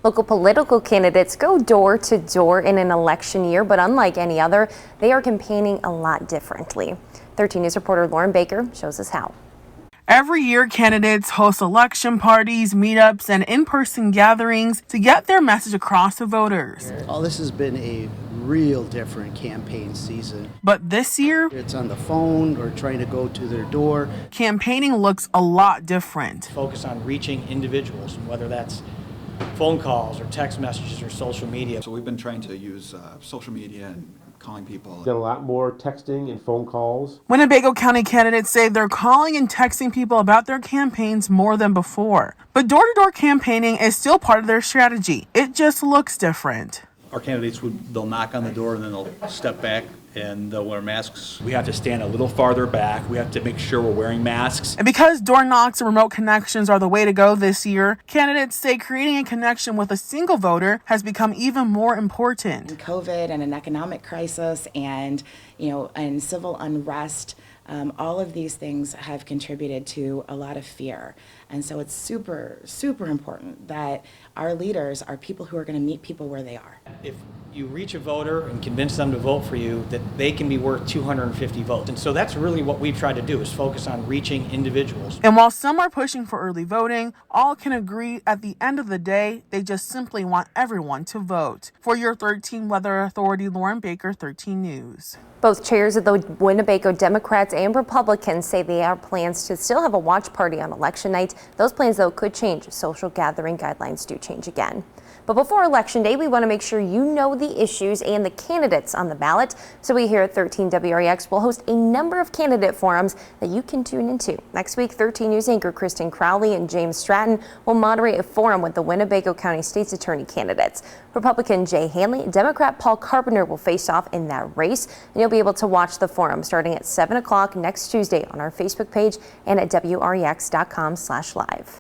Local political candidates go door to door in an election year, but unlike any other, they are campaigning a lot differently. 13 News reporter Lauren Baker shows us how. Every year, candidates host election parties, meetups, and in-person gatherings to get their message across to voters. Oh, this has been a real different campaign season. But this year, it's on the phone or trying to go to their door. Campaigning looks a lot different. Focus on reaching individuals, whether that's phone calls or text messages or social media. So we've been trying to use social media and calling people. Done a lot more texting and phone calls. Winnebago County candidates say they're calling and texting people about their campaigns more than before. But door-to-door campaigning is still part of their strategy. It just looks different. Our candidates they'll knock on the door and then they'll step back and they'll wear masks. We have to stand a little farther back. We have to make sure we're wearing masks. And because door knocks and remote connections are the way to go this year, candidates say creating a connection with a single voter has become even more important. COVID and an economic crisis and civil unrest, all of these things have contributed to a lot of fear. And so it's super, super important that our leaders are people who are going to meet people where they are. If you reach a voter and convince them to vote for you, that they can be worth 250 votes. And so that's really what we've tried to do, is focus on reaching individuals. And while some are pushing for early voting, all can agree at the end of the day, they just simply want everyone to vote. For your 13 Weather Authority, Lauren Baker, 13 News. Both chairs of the Winnebago Democrats and Republicans say they have plans to still have a watch party on election night. Those plans, though, could change. Social gathering guidelines do change again. But before Election Day, we want to make sure you know the issues and the candidates on the ballot. So we here at 13 WREX will host a number of candidate forums that you can tune into. Next week, 13 News anchor Kristen Crowley and James Stratton will moderate a forum with the Winnebago County State's Attorney candidates. Republican Jay Hanley, Democrat Paul Carpenter will face off in that race. And you'll be able to watch the forum starting at 7 o'clock next Tuesday on our Facebook page and at WREX.com/live.